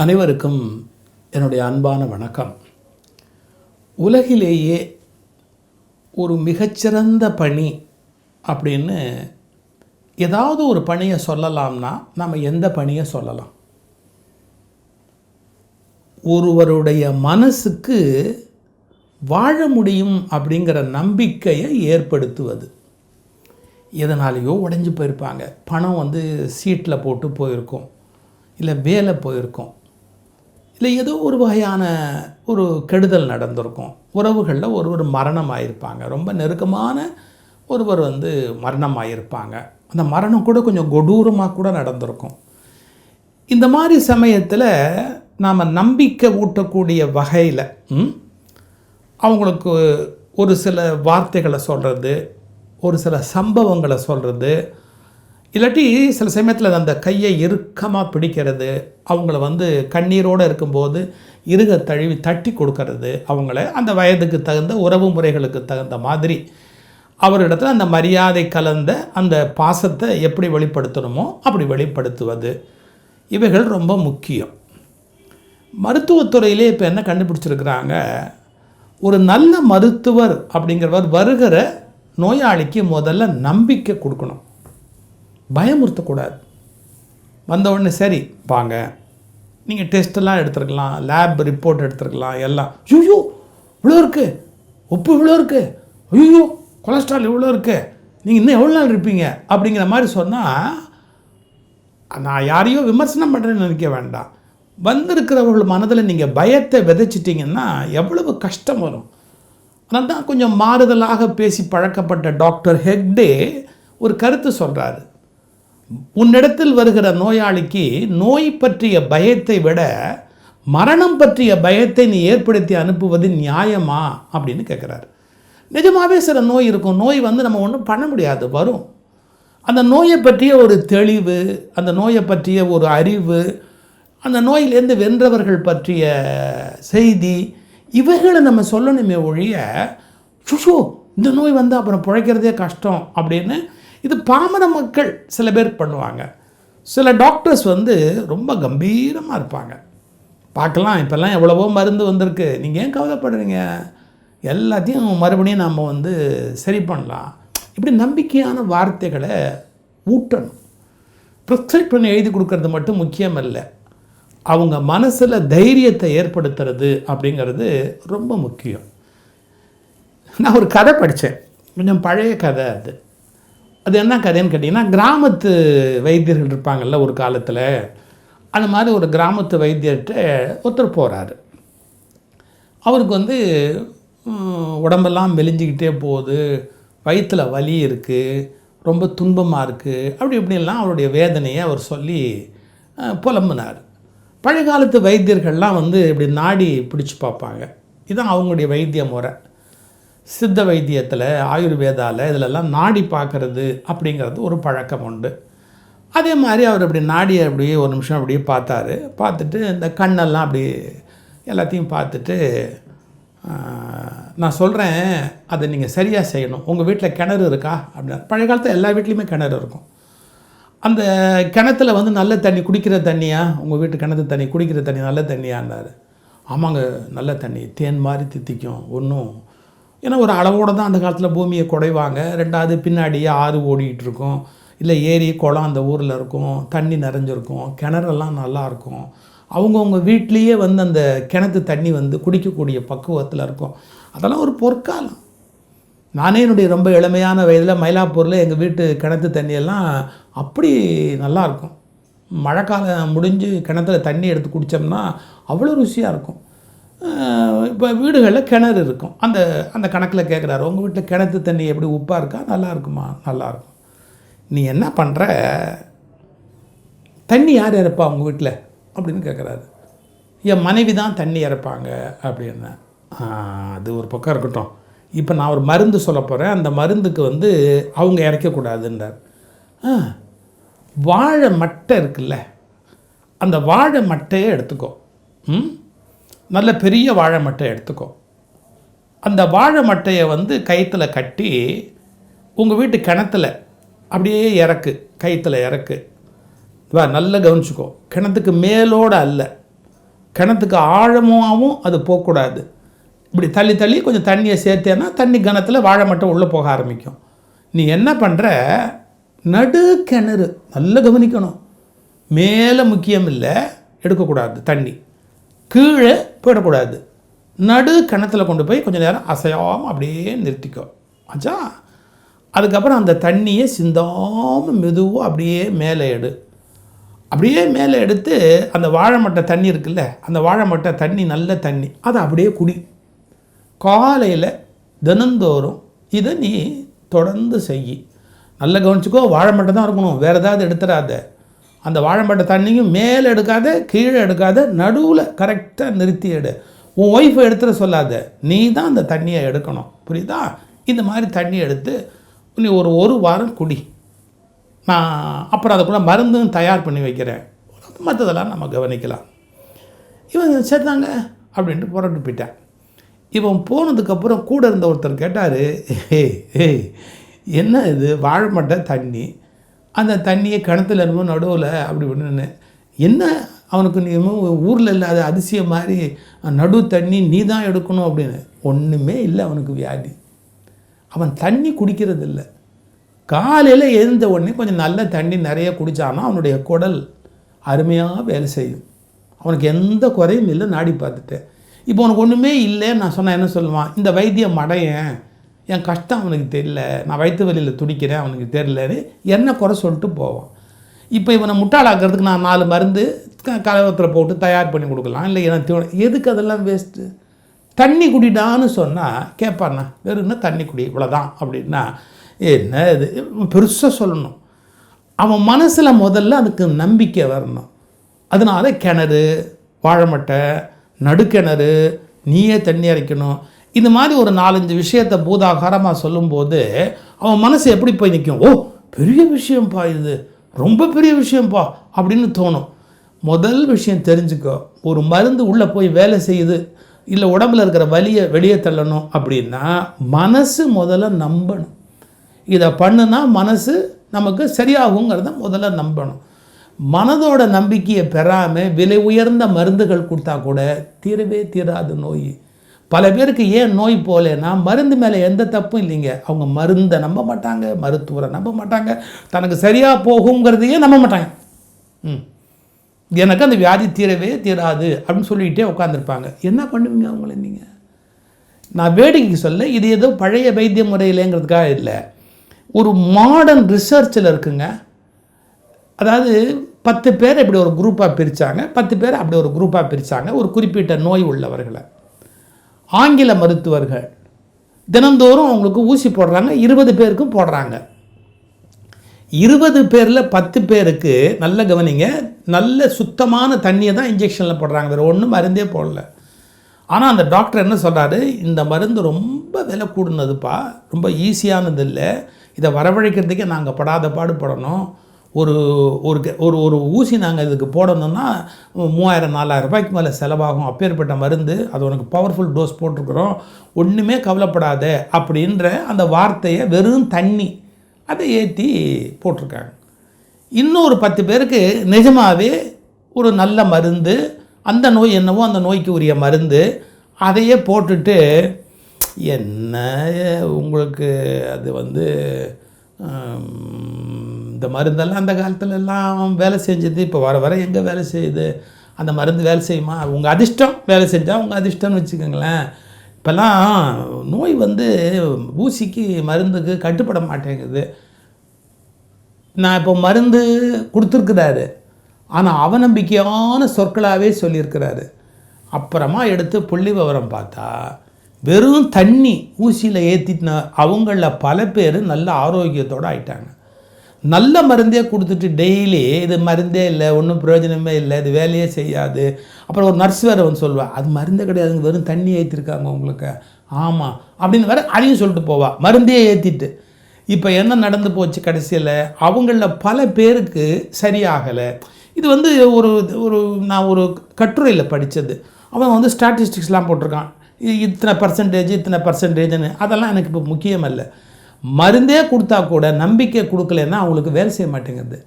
அனைவருக்கும் என்னுடைய அன்பான வணக்கம். உலகிலேயே ஒரு மிகச்சிறந்த பணி அப்படின்னு ஏதாவது ஒரு பணியை சொல்லலாம்னா நம்ம எந்த பணியை சொல்லலாம்? ஒருவருடைய மனசுக்கு வாழ முடியும் அப்படிங்கிற நம்பிக்கையை ஏற்படுத்துவது. எதனாலேயோ உடைஞ்சு போயிருப்பாங்க. பணம் சீட்டில் போட்டு போயிருக்கும், இல்லை வேலை போயிருக்கும், இல்லை ஏதோ ஒரு வகையான ஒரு கெடுதல் நடந்திருக்கும். உறவுகளில் ஒருவர் மரணம் ஆகியிருப்பாங்க. ரொம்ப நெருக்கமான ஒருவர் மரணம் ஆகியிருப்பாங்க. அந்த மரணம் கூட கொஞ்சம் கொடூரமாக கூட நடந்திருக்கும். இந்த மாதிரி சமயத்தில் நாம் நம்பிக்கை ஊட்டக்கூடிய வகையில் அவங்களுக்கு ஒரு சில வார்த்தைகளை சொல்கிறது, ஒரு சில சம்பவங்களை சொல்கிறது, இல்லாட்டி சில சமயத்தில் அந்த கையை இறுக்கமாக பிடிக்கிறது, அவங்கள கண்ணீரோடு இருக்கும்போது இறுக தழுவி தட்டி கொடுக்கறது, அவங்கள அந்த வயதுக்கு தகுந்த உறவு முறைகளுக்கு தகுந்த மாதிரி அவரிடத்தில் அந்த மரியாதை கலந்த அந்த பாசத்தை எப்படி வெளிப்படுத்தணுமோ அப்படி வெளிப்படுத்துவது, இவைகள் ரொம்ப முக்கியம். மருத்துவத்துறையிலே இப்போ என்ன கண்டுபிடிச்சிருக்கிறாங்க, ஒரு நல்ல மருத்துவர் அப்படிங்கிறவர் வருகிற நோயாளிக்கு முதல்ல நம்பிக்கை கொடுக்கணும், பயமுறுத்தக்கூடாது. வந்தவுடனே சரி வாங்க, நீங்கள் டெஸ்ட்டெல்லாம் எடுத்துருக்கலாம், லேப் ரிப்போர்ட் எடுத்துருக்கலாம், எல்லாம் ஐயோ இவ்வளோ இருக்குது, உப்பு இவ்வளோ இருக்குது, ஐயோ கொலஸ்ட்ரால் இவ்வளோ இருக்குது, நீங்கள் இன்னும் எவ்வளோ நாள் இருப்பீங்க அப்படிங்கிற மாதிரி சொன்னால் நான் யாரையோ விமர்சனம் பண்ணுறேன்னு நினைக்க வேண்டாம். வந்திருக்கிறவர்கள் மனதில் நீங்கள் பயத்தை விதைச்சிட்டிங்கன்னா எவ்வளவு கஷ்டம் வரும். அதனால தான் கொஞ்சம் மாறுதலாக பேசி பழக்கப்பட்ட டாக்டர் ஹெக்டே ஒரு கருத்து சொல்கிறாரு. உன்னிடத்தில் வருகிற நோயாளிக்கு நோய் பற்றிய பயத்தை விட மரணம் பற்றிய பயத்தை நீ ஏற்படுத்தி அனுப்புவது நியாயமா அப்படின்னு கேட்குறாரு. நிஜமாகவே சில நோய் இருக்கும், நோய் நம்ம ஒன்றும் பண்ண முடியாது, வரும். அந்த நோயை பற்றிய ஒரு தெளிவு, அந்த நோயை பற்றிய ஒரு அறிவு, அந்த நோயிலேருந்து வென்றவர்கள் பற்றிய செய்தி, இவைகளை நம்ம சொல்லணுமே ஒழிய சுஷோ இந்த நோய் அப்புறம் பிழைக்கிறதே கஷ்டம் அப்படின்னு இது பாமர மக்கள் சில பேர் பண்ணுவாங்க. சில டாக்டர்ஸ் ரொம்ப கம்பீரமாக இருப்பாங்க. பார்க்கலாம், இப்போல்லாம் எவ்வளவோ மருந்து வந்திருக்கு, நீங்கள் ஏன் கவலைப்படுறீங்க, எல்லாத்தையும் மறுபடியும் நம்ம சரி பண்ணலாம், இப்படி நம்பிக்கையான வார்த்தைகளை ஊட்டணும். ப்ரிஸ்கிரிப்ஷன் எழுதி கொடுக்கறது மட்டும் முக்கியம் இல்லை, அவங்க மனசில் தைரியத்தை ஏற்படுத்துறது அப்படிங்கிறது ரொம்ப முக்கியம். நான் ஒரு கதை படித்தேன், கொஞ்சம் பழைய கதை. அது என்ன கதைன்னு கேட்டிங்கன்னா, கிராமத்து வைத்தியர்கள் இருப்பாங்கள்ல ஒரு காலத்தில், அந்த மாதிரி ஒரு கிராமத்து வைத்தியர்கிட்ட ஒருத்தர் போகிறாரு. அவருக்கு உடம்பெல்லாம் மெலிஞ்சிக்கிட்டே போகுது, வயிற்றில் வலி இருக்குது, ரொம்ப துன்பமாக இருக்குது, அப்படி இப்படிலாம் அவருடைய வேதனையை அவர் சொல்லி புலம்புனார். பழைய காலத்து வைத்தியர்கள்லாம் இப்படி நாடி பிடிச்சி பார்ப்பாங்க. இதுதான் அவங்களுடைய வைத்திய முறை. சித்த வைத்தியத்தில், ஆயுர்வேதாவில் இதிலெல்லாம் நாடி பார்க்கறது அப்படிங்கிறது ஒரு பழக்கம் உண்டு. அதே மாதிரி அவர் அப்படி நாடியை அப்படியே ஒரு நிமிஷம் அப்படியே பார்த்தாரு. பார்த்துட்டு இந்த கண்ணெல்லாம் அப்படி எல்லாத்தையும் பார்த்துட்டு, நான் சொல்கிறேன் அதை நீங்கள் சரியாக செய்யணும், உங்கள் வீட்டில் கிணறு இருக்கா அப்படின்னா. பழைய காலத்தில் எல்லா வீட்லேயுமே கிணறு இருக்கும். அந்த கிணத்துல நல்ல தண்ணி, குடிக்கிற தண்ணியா, உங்கள் வீட்டு கிணத்து தண்ணி குடிக்கிற தண்ணி நல்ல தண்ணியான்னாரு. ஆமாங்க நல்ல தண்ணி, தேன் மாதிரி தித்திக்கும், ஒன்றும் ஏன்னா ஒரு அளவோடு தான் அந்த காலத்தில் பூமியை குடைவாங்க. ரெண்டாவது பின்னாடியே ஆறு ஓடிக்கிட்டு இருக்கும், இல்லை ஏரி குளம் அந்த ஊரில் இருக்கும், தண்ணி நிறைஞ்சிருக்கும், கிணறெல்லாம் நல்லாயிருக்கும். அவங்கவுங்க வீட்லேயே அந்த கிணத்து தண்ணி குடிக்கக்கூடிய பக்குவத்தில் இருக்கும். அதெல்லாம் ஒரு பொற்காலம். நானே என்னுடைய ரொம்ப இளமையான வயதில் மயிலாப்பூரில் எங்கள் வீட்டு கிணத்து தண்ணியெல்லாம் அப்படி நல்லாயிருக்கும். மழைக்காலம் முடிஞ்சு கிணத்துல தண்ணி எடுத்து குடித்தோம்னா அவ்வளோ ருசியாக இருக்கும். இப்போ வீடுகளில் கிணறு இருக்கும். அந்த அந்த கணக்கில் கேட்குறாரு, உங்கள் வீட்டில் கிணத்து தண்ணி எப்படி உப்பாக இருக்கா, நல்லா இருக்குமா? நல்லாயிருக்கும். நீ என்ன பண்ணுற, தண்ணி யார் இறப்பா உங்கள் வீட்டில் அப்படின்னு கேட்குறாரு. என் மனைவி தான் தண்ணி இறப்பாங்க அப்படின்னு. அது ஒரு பக்கம் இருக்கட்டும், இப்போ நான் ஒரு மருந்து சொல்ல போகிறேன், அந்த மருந்துக்கு அவங்க இறக்கக்கூடாதுன்றார். வாழை மட்டை இருக்குல்ல, அந்த வாழை மட்டையை எடுத்துக்கோ, நல்ல பெரிய வாழை மட்டை எடுத்துக்கோ. அந்த வாழை மட்டையை கயிற்றுல கட்டி உங்கள் வீட்டு கிணத்துல அப்படியே இறக்கு, கயிற்றுல இறக்கு. வா, நல்லா கவனிச்சுக்கோ, கிணத்துக்கு மேலோடு அல்ல, கிணத்துக்கு ஆழமாகவும் அது போகக்கூடாது. இப்படி தள்ளி தள்ளி கொஞ்சம் தண்ணியை சேர்த்தேன்னா தண்ணி கணத்தில் வாழை மட்டும் உள்ளே போக ஆரம்பிக்கும். நீ என்ன பண்ணுற, நடு கிணறு நல்லா கவனிக்கணும். மேலே முக்கியம் இல்லை, எடுக்கக்கூடாது. தண்ணி கீழே போயிடக்கூடாது. நடு கிணத்துல கொண்டு போய் கொஞ்சம் நேரம் அசையாமல் அப்படியே நிறுத்திக்கோ. ஆச்சா? அதுக்கப்புறம் அந்த தண்ணியை சிந்தாமல் மெதுவாக அப்படியே மேலே எடு. அப்படியே மேலே எடுத்து அந்த வாழை மட்டை தண்ணி இருக்குல்ல, அந்த வாழை மட்டை தண்ணி நல்ல தண்ணி, அதை அப்படியே குடி. காலையில் தினந்தோறும் இதை நீ தொடர்ந்து செய். நல்லா கவனிச்சிக்கோ, வாழை மட்டை தான் இருக்கணும், வேறு ஏதாவது எடுத்துடாத. அந்த வாழை மட்டை தண்ணியும் மேலே எடுக்காத, கீழே எடுக்காத, நடுவில் கரெக்டாக நிறுத்தி எடு. உன் ஒய்ஃபை எடுத்துட சொல்லாத, நீ தான் அந்த தண்ணியை எடுக்கணும். புரியுதா? இந்த மாதிரி தண்ணி எடுத்து நீ ஒரு வாரம் குடி. நான் அப்புறம் அதுக்குள்ளே மருந்தும் தயார் பண்ணி வைக்கிறேன், மற்றதெல்லாம் நம்ம கவனிக்கலாம். இவன் சரிதாங்க அப்படின்ட்டு புறட்டு போயிட்டான். இவன் போனதுக்கப்புறம் கூட இருந்த ஒருத்தர் கேட்டார், என்ன இது வாழை மட்டை தண்ணி, அந்த தண்ணியை கிணத்துல இருந்தோம் நடுவில் அப்படி ஒன்று, என்ன அவனுக்கு நீ ஊரில் இல்லாத அதிசயம் மாதிரி நடு தண்ணி நீ தான் எடுக்கணும் அப்படின்னு. ஒன்றுமே இல்லை அவனுக்கு வியாதி. அவன் தண்ணி குடிக்கிறது இல்லை. காலையில் எழுந்த உடனே கொஞ்சம் நல்ல தண்ணி நிறைய குடித்தானா அவனுடைய குடல் அருமையாக வேலை செய்யும். அவனுக்கு எந்த குறையும் இல்லை. நாடி பார்த்துட்டேன். இப்போ உனக்கு ஒன்றுமே இல்லை நான் சொன்னேன், என்ன சொல்லுவான், இந்த வைத்தியம் மடையன், என் கஷ்டம் அவனுக்கு தெரியல, நான் வயிற்று வலியில் துடிக்கிறேன் அவனுக்கு தெரியலன்னு என்ன குறை சொல்லிட்டு போவான். இப்போ இவனை முட்டாளாக்கிறதுக்கு நான் 4 மருந்து கலவத்தில் போட்டு தயார் பண்ணி கொடுக்கலாம். இல்லை எனக்கு எதுக்கு அதெல்லாம் வேஸ்ட்டு? தண்ணி குடிடான்னு சொன்னால் கேட்பாண்ணா, வெறும்னா தண்ணி குடி இவ்வளோதான் அப்படின்னா என்ன இது பெருசாக சொல்லணும். அவன் மனசில் முதல்ல அதுக்கு நம்பிக்கை வரணும். அதனால கிணறு, வாழைமட்டை, நடுக்கிணறு, நீயே தண்ணி அரைக்கணும், இந்த மாதிரி ஒரு 4-5 விஷயத்தை பூதாகாரமாக சொல்லும்போது அவன் மனசு எப்படி போய் நிற்கும். ஓ பெரிய விஷயம்ப்பா, இது ரொம்ப பெரிய விஷயம்ப்பா அப்படின்னு தோணும். முதல் விஷயம் தெரிஞ்சுக்கோ, ஒரு மருந்து உள்ளே போய் வேலை செய்யுது, இல்லை உடம்புல இருக்கிற வலியை வெளியே தள்ளணும் அப்படின்னா மனசு முதல்ல நம்பணும். இதை பண்ணுனா மனசு நமக்கு சரியாகுங்கிறத முதல்ல நம்பணும். மனதோட நம்பிக்கையை பெறாமல் விலை உயர்ந்த மருந்துகள் கொடுத்தா கூட தீரவே தீராது நோய். பல பேருக்கு ஏன் நோய் போலேன்னா மருந்து மேலே எந்த தப்பும் இல்லைங்க. அவங்க மருந்தை நம்ப மாட்டாங்க, மருத்துவரை நம்ப மாட்டாங்க, தனக்கு சரியாக போகுங்கிறதையே நம்ப மாட்டாங்க. எனக்கு அந்த வியாதி தீரவே தீராது அப்படின்னு சொல்லிகிட்டே உட்காந்துருப்பாங்க. என்ன பண்ணுவீங்க அவங்கள நீங்கள்? நான் வேடிக்கைக்கு சொல்ல, இது ஏதோ பழைய வைத்திய முறையிலேங்கிறதுக்காக இல்லை, ஒரு மாடர்ன் ரிசர்ச்சில் இருக்குங்க. அதாவது 10 பேர் இப்படி ஒரு குரூப்பாக பிரித்தாங்க, 10 பேர் அப்படி ஒரு குரூப்பாக பிரித்தாங்க. ஒரு குறிப்பிட்ட நோய் உள்ளவர்களை ஆங்கில மருத்துவர்கள் தினந்தோறும் அவங்களுக்கு ஊசி போடுறாங்க, 20 பேருக்கும் போடுறாங்க. 20 பேரில் 10 பேருக்கு நல்ல கவனிங்க, நல்ல சுத்தமான தண்ணியை தான் இன்ஜெக்ஷனில் போடுறாங்க, வேறு ஒன்றும் மருந்தே போடல. ஆனால் அந்த டாக்டர் என்ன சொல்கிறாரு, இந்த மருந்து ரொம்ப விலை கூடுனதுப்பா, ரொம்ப ஈஸியானது இல்லை, இதை வரவழைக்கிறதுக்கே நாங்கள் படாத பாடுபடணும். ஒரு ஒரு ஒரு ஊசி நாங்கள் இதுக்கு போடணும்னா 3000-4000 ரூபாய்க்கு மேலே செலவாகும், அப்பேற்பட்ட மருந்து, அது உனக்கு பவர்ஃபுல் டோஸ் போட்டிருக்கிறோம், ஒன்றுமே கவலைப்படாத அப்படின்ற அந்த வார்த்தையை வெறும் தண்ணி அதை ஏற்றி போட்டிருக்காங்க. இன்னொரு 10 பேருக்கு நிஜமாகவே ஒரு நல்ல மருந்து, அந்த நோய் என்னவோ அந்த நோய்க்கு உரிய மருந்து, அதையே போட்டுட்டு என்ன உங்களுக்கு அது இந்த மருந்தெல்லாம் அந்த காலத்துலலாம் வேலை செஞ்சது, இப்போ வர வர எங்கே வேலை செய்யுது? அந்த மருந்து வேலை செய்யுமா? உங்கள் அதிர்ஷ்டம், வேலை செஞ்சால் உங்கள் அதிர்ஷ்டம்னு வச்சுக்கோங்களேன். இப்போல்லாம் நோய் ஊசிக்கு மருந்துக்கு கட்டுப்பட மாட்டேங்குது. நான் இப்போ மருந்து கொடுத்துருக்குறாரு, ஆனால் அவநம்பிக்கையான சொற்களாகவே சொல்லியிருக்கிறாரு. அப்புறமா எடுத்து புள்ளி விவரம் பார்த்தா வெறும் தண்ணி ஊசியில் ஏற்றின அவங்களில் பல பேர் நல்ல ஆரோக்கியத்தோடு ஆயிட்டாங்க. நல்ல மருந்தே கொடுத்துட்டு டெய்லி இது மருந்தே இல்லை, ஒன்றும் பிரயோஜனமே இல்லை, இது வேலையே செய்யாது. அப்புறம் ஒரு நர்ஸ் வேறு சொல்லுவாள், அது மருந்தே கிடையாதுங்க, வெறும் தண்ணி ஏற்றிருக்காங்க உங்களுக்கு, ஆமாம் அப்படின்னு வேறு அதையும் சொல்லிட்டு போவா, மருந்தே ஏற்றிட்டு. இப்போ என்ன நடந்து போச்சு, கடைசியில் அவங்களில் பல பேருக்கு சரியாகலை. இது ஒரு ஒரு நான் ஒரு கட்டுரையில் படித்தது. அவன் ஸ்டாட்டிஸ்டிக்ஸ்லாம் போட்டிருக்கான், இத்தனை பர்சன்டேஜ்னு. அதெல்லாம் எனக்கு இப்போ முக்கியம் இல்லை. மருந்தே கொடுத்தா கூட நம்பிக்கை கொடுக்கலன்னா அவங்களுக்கு வேலை செய்ய மாட்டேங்குது.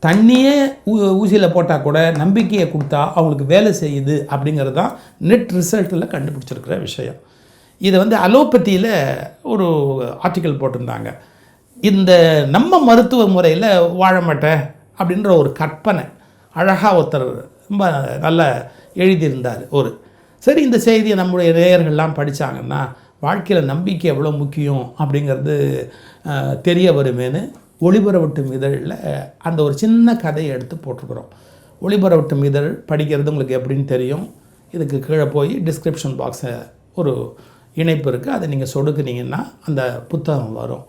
தண்ணியே ஊசியில் போட்டால் கூட நம்பிக்கையை கொடுத்தா அவங்களுக்கு வேலை செய்யுது அப்படிங்கிறது தான் நெட் ரிசல்ட்டில் கண்டுபிடிச்சிருக்கிற விஷயம். இதை வந்து அலோபதியில் ஒரு ஆர்டிக்கல் போட்டிருந்தாங்க. இந்த நம்ம மருத்துவ முறையில் வாழ மாட்டேன் அப்படின்ற ஒரு கற்பனை அழகாக ஒருத்தர் ரொம்ப நல்லா எழுதியிருந்தார். சரி, இந்த செய்தியை நம்முடைய நேயர்கள்லாம் படித்தாங்கன்னா வாழ்க்கையில் நம்பிக்கை எவ்வளோ முக்கியம் அப்படிங்கிறது தெரிய வருமேனு ஒளிபரவட்டும் இதழில் அந்த ஒரு சின்ன கதையை எடுத்து போட்டிருக்கிறோம். ஒளிபரவட்டும் இதழ் படிக்கிறது உங்களுக்கு எப்படின்னு தெரியும். இதுக்கு கீழே போய் டிஸ்கிரிப்ஷன் பாக்ஸை ஒரு இணைப்பு இருக்குது, அதை நீங்கள் சொடுக்குனீங்கன்னா அந்த புத்தகம் வரும்.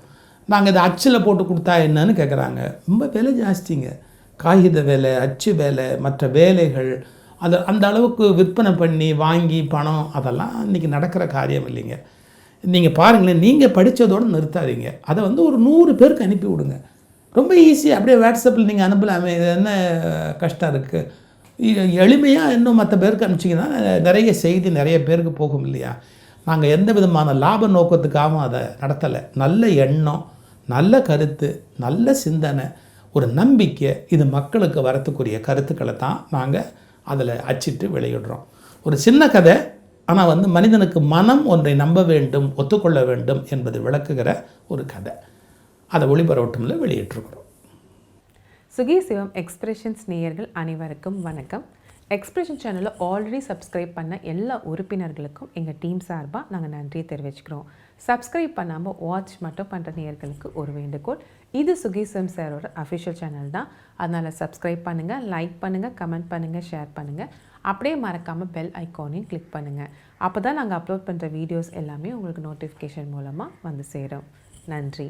நாங்கள் இதை அச்சில் போட்டு கொடுத்தா என்னன்னு கேட்குறாங்க. ரொம்ப விலை ஜாஸ்திங்க. காகித வேலை, அச்சு வேலை, மற்ற வேலைகள், அதை அந்த அளவுக்கு விற்பனை பண்ணி வாங்கி பணம் அதெல்லாம் இன்றைக்கி நடக்கிற காரியம் இல்லைங்க. நீங்கள் பாருங்களேன், நீங்கள் படித்ததோடு நிறுத்தாதீங்க. அதை வந்து ஒரு 100 பேருக்கு அனுப்பி விடுங்க. ரொம்ப ஈஸியாக அப்படியே வாட்ஸ்அப்பில் நீங்கள் அனுப்பலாமே, இது என்ன கஷ்டம் இருக்குது. எளிமையாக இன்னும் மற்ற பேருக்கு அனுப்பிச்சிங்கன்னா நிறைய செய்தி நிறைய பேருக்கு போகும் இல்லையா. நாங்கள் எந்த விதமான லாப நோக்கத்துக்காகவும் அதை நடத்தலை. நல்ல எண்ணம், நல்ல கருத்து, நல்ல சிந்தனை, ஒரு நம்பிக்கை, இது மக்களுக்கு வரத்துக்குரிய கருத்துக்களை தான் நாங்கள் அதில் அச்சிட்டு வெளியிடுறோம். ஒரு சின்ன கதை, ஆனால் வந்து மனிதனுக்கு மனம் ஒன்றை நம்ப வேண்டும், ஒத்துக்கொள்ள வேண்டும் என்பது விளக்குகிற ஒரு கதை. அதை ஒளிபரவட்டும்ல வெளியிட்டிருக்கிறோம். சுகி சிவம் எக்ஸ்பிரஷன்ஸ் நேயர்கள் அனைவருக்கும் வணக்கம். எக்ஸ்பிரஷன் சேனலை ஆல்ரெடி சப்ஸ்கிரைப் பண்ண எல்லா உறுப்பினர்களுக்கும் எங்கள் டீம் சார்பாக நாங்கள் நன்றியை தெரிவிச்சுக்கிறோம். சப்ஸ்கிரைப் பண்ணாமல் வாட்ச் மட்டும் பண்ணுற நேயர்களுக்கு ஒரு வேண்டுகோள், இது சுகி சிவம் சாரோட அஃபிஷியல் சேனல் தான். அதனால் சப்ஸ்கிரைப் பண்ணுங்கள், லைக் பண்ணுங்கள், கமெண்ட் பண்ணுங்கள், ஷேர் பண்ணுங்கள். அப்படியே மறக்காமல் பெல் ஐக்கானையும் கிளிக் பண்ணுங்கள். அப்போ தான் நாங்கள் அப்லோட் பண்ணுற வீடியோஸ் எல்லாமே உங்களுக்கு நோட்டிஃபிகேஷன் மூலமாக வந்து சேரும். நன்றி.